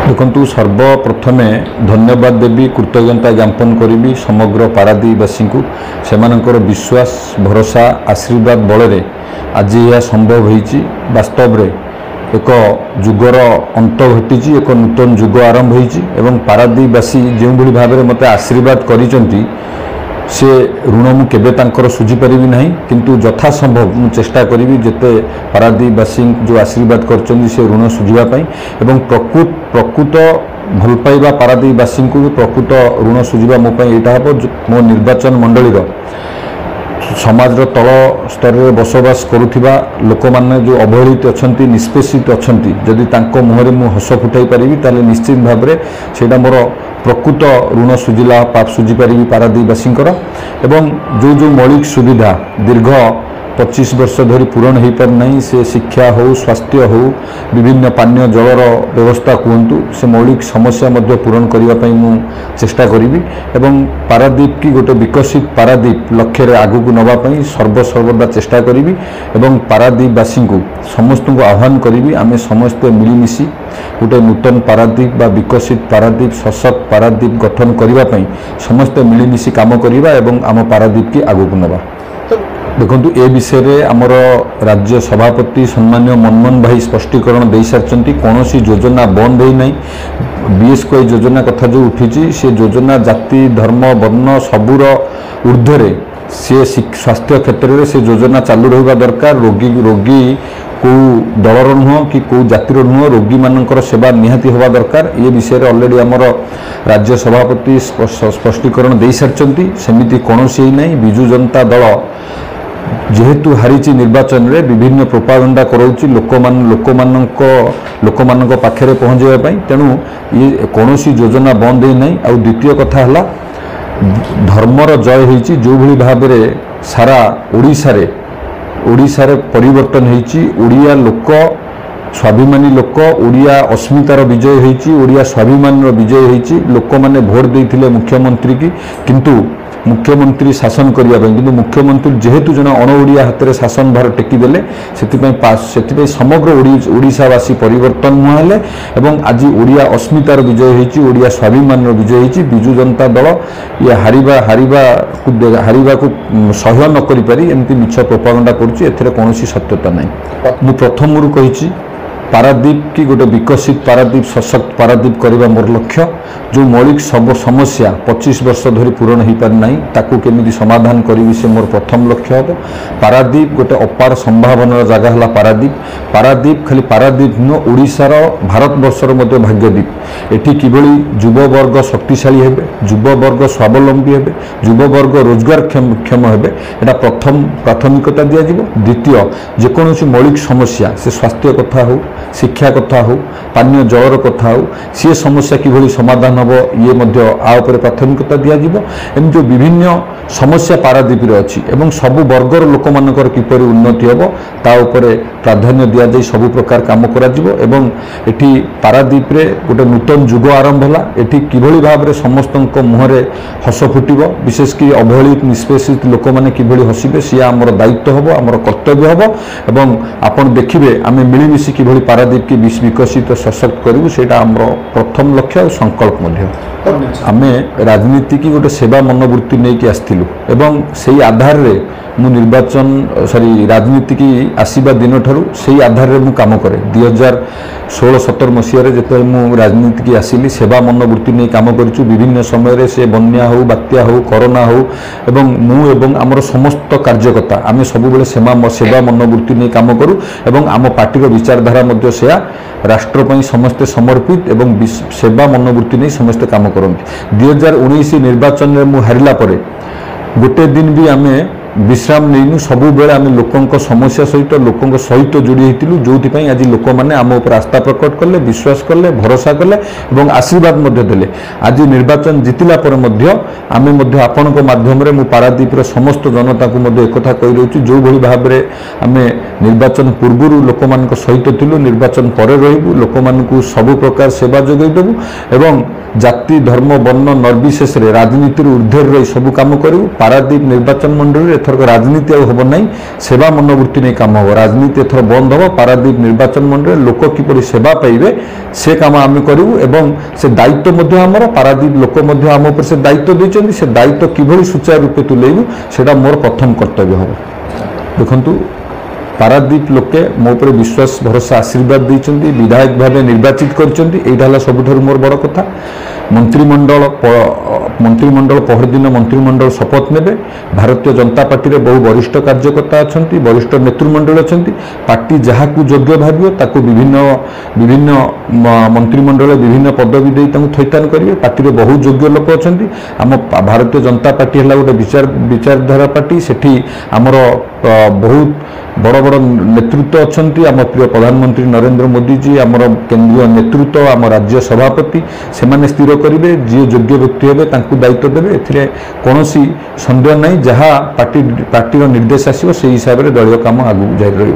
देखु सर्वप्रथमे धन्यवाद देवी कृतज्ञता ज्ञापन करी समग्र पारादीपवासी को सेमानंकर विश्वास भरोसा आशीर्वाद बल आज यह संभव होईची। वास्तव रे एक जुगर अंत घटी एक नूतन जुग आरंभ होईची एवं पारादीपवासी जो भाव में मत आशीर्वाद करिसेंती से ऋण मु केबे तांकर सुझी परिबी नहीं, किंतु यथा संभव मु चेष्टा करी जेते पारादीपवासी जो आशीर्वाद करचंदी से ऋण सुझिबा पई एवं प्रकृत भल पाइबा पारादीपवासी को प्रकृत ऋण सुझिबा मो पई एटा हबो मो निर्वाचन मंडलीर समाज तल स्तर में बसवास करुथिबा लोक माने जो अवहेलित अछंती निष्पेषित अछंती जदि तांको मुहरे मु हस फुटाई परिबी ताले निश्चित भाव में सेटा मोर प्रकृत ऋण सुझिला पाप सुझी पारि पारादीपवासींकर एवं जो जो मौलिक सुविधा दीर्घ 25 वर्ष धरी पूरण हो पार नहीं, से शिक्षा हो स्वास्थ्य हो विभिन्न पानीय जलर व्यवस्था कहतु से मौलिक समस्या मध्य पूरण करने मु चेष्टा करी एवं पारादीप की गोटे विकसित पारादीप लक्ष्य आगू को नवाई सर्वदा चेष्टा करी एवं पारादीपवासी को समस्त को आह्वान करी आमे समस्ते मिलमिशि गोटे नूतन पारादीप बा विकसित पारादीप सशक्त पारादीप गठन करने समस्ते मिलमिशि काम करवा एवं आम पारादीप की आगू को नवा। देखु ए विषय में आमर राज्य सभापति सम्मान्य मनमोहन भाई स्पष्टीकरण दे सारी कौन योजना बंद हो ना बीएस को योजना कथा जो उठी से योजना जाति धर्म वर्ण सबूर ऊर्ध्वे सी स्वास्थ्य क्षेत्र में से योजना चालू रहा दरकार। रोगी को दलर नुह कि कौ जातिर नुह रोगी मानकर सेवा निहाती हवा दरकार। ये विषय में ऑलरेडी आमर राज्य सभापति स्पष्टीकरण दे सारी सेमती कौन ही ना। विजु जनता दल जेहेतु हारी निर्वाचन में विभिन्न प्रोपागंडा कराऊँच लोक मान पाखे पहुँचापी, तेणु ये कौन योजना बंद हो ना। आ द्वितीय कथा है धर्मर जय होती जो भली भाव में सारा ओडिशा रे परिवर्तन होती। ओडिया लोक स्वाभिमानी लोक ओडिया अस्मितार विजय होती, ओडिया स्वाभिमान विजय होती। लोक मैंने भोट देते मुख्यमंत्री की, किंतु मुख्यमंत्री शासन करने किंतु मुख्यमंत्री जेहेतु जन अणओडिया हाथ में शासन भार टेकीदेले से समग्र ओडिशावासी परिवर्तन मुहाले एवं आज ओडिया अस्मितार विजय होती, ओडिया स्वाभिमान विजय होती। विजु जनता दल ये हारिबा को सह्य न करि पारि एमती मिछ प्रोपागंडा करुच्ची, एथिरे कौनसी सत्यता नहीं। मु प्रथम कही पारादीप की गोटे विकसित पारादीप सशक्त पारादीप करने मोर लक्ष्य। जो मौलिक सब समस्या 25 वर्ष धरी पूरण हो पारि ना ताकू केमिति समाधान करी से मोर प्रथम लक्ष्य हम। पारादीप गोटे अपार संभावनार जगह है। पारादीप खाली पारादीप नुह ओडिशार भारतवर्षर मध्य भाग्यदीप। एठी किभली युववर्ग शक्तिशाली हेबे, युववर्ग स्वावलंबी हेबे, युववर्ग रोजगार क्षम हेबे, एटा प्रथम प्राथमिकता दिया जिवो। द्वितीय जेकोसी मौलिक समस्या से स्वास्थ्य कथा हो शिक्षा कथा हो पानीय जलर कथा हो सी समस्या किभली समाधान हम ये आउपर प्राथमिकता दिज्व। एम जो विभिन्न समस्या पारादीप अच्छी एवं सबु वर्गर लोक मानकर किपरि उन्नति हम ताऊपर प्राधान्य दि जाए सबु प्रकार काम करा एवं एठी पारादीप रे गोटे नूतन जुग आरंभ है। एठी किभली भाव में समस्त मुहरे हस फुटब, विशेषकर अवहेलित निष्पेषित लोक मैंने किभली हसबे सी आमर दायित्व हम आमर कर्तव्य हम एवं आपन देखिए आम मिलमिशि किभली पारादीप की विकसित सशक्त करूँ से प्रथम लक्ष्य और संकल्प आमे राजनीति की गोटे सेवा मनोवृत्ति नहीं कि आसलु एवं से आधार रे मु निर्वाचन राजनीति की आसवा दिन ठारू से आधार रे मु काम करे। 2016-17 मसीह जिते मु राजनीति की आसिली सेवा मनोवृत्ति नहीं काम करूँ। विभिन्न समय से बन्या हो बात्या हो कोरोना हो एवं मु एवं आमर समस्त कार्यकर्ता आमे सब बेले सेवा मनोवृत्ति नहीं काम करूँ एवं आम पार्टी विचारधारा मध्य से राष्ट्र समस्ते समर्पित एवं सेवा मनोवृत्ति नहीं समस्ते काम करते। 2019 निर्वाचन में मु हारिला परे गोटे दिन भी आमे विश्राम नहीं सबु बेले आम लोकों समस्या सहित लोकों सहित जोड़ी होती जो आज लोक मैंने आम उपर आस्था प्रकट कले विश्वास कले भरोसा कले और आशीर्वाद देले। आज निर्वाचन जितिला पर आम आपण माध्यम मु पारादीप समस्त जनता को एकथा कही रही जो भली भाव में आम निर्वाचन पूर्व लोक मान सहित थिलु निर्वाचन पर रही लोक मानू सबु प्रकार सेवा जोगेदेबू एवं जाति धर्म वर्ण निर्विशेष राजनीति ऊर्ध्वे रही सबू कम करूँ। पारादीप निर्वाचन मंडल एथरक राजनीति हम ना सेवा मनोवृत्ति नहीं काम हम राजनीति एथर बंद हम पारादीप निर्वाचन मंडल लोक किपर सेवा पाइबे से काम आम करूँ एवं से दायित्व आमर पारादीप लोक आम उपर से दायित्व देते से दायित्व किभली सुचारू रूपे तुलेबू से मोर प्रथम कर्तव्य हम देखु पारादीप लोके मो पर विश्वास भरोसा आशीर्वाद देते विधायक भाव निर्वाचित कर सबुठ मोर बड़ कथा मंत्रिमंडल पहरदिन मंत्रिमंडल शपथ ने भारतीय जनता पार्टी रे बहु वरिष्ठ कार्यकर्ता अच्छा वरिष्ठ नेतृमंडल अच्छा पार्टी जहाँ को योग्य भाव ताकू विभिन्न विभिन्न मंत्रिमंडल विभिन्न पदवी दे थैतान करेंगे पार्टी रे बहु योग्य लोक अच्छा आम भारतीय जनता पार्टी है गोटे विचारधारा पार्टी सेठी आमर बहुत बड़ बड़ नेतृत्व अच्छा आम प्रिय प्रधानमंत्री नरेंद्र मोदी जी आमर केंद्रीय नेतृत्व आम राज्य सभापति से स्थिर करेंगे जी योग्य व्यक्ति हे दायित्व देवे ए कौन सन्देह ना जहाँ पार्टी निर्देश आसो से हिसाब से दलीय काम आगू जारी रही।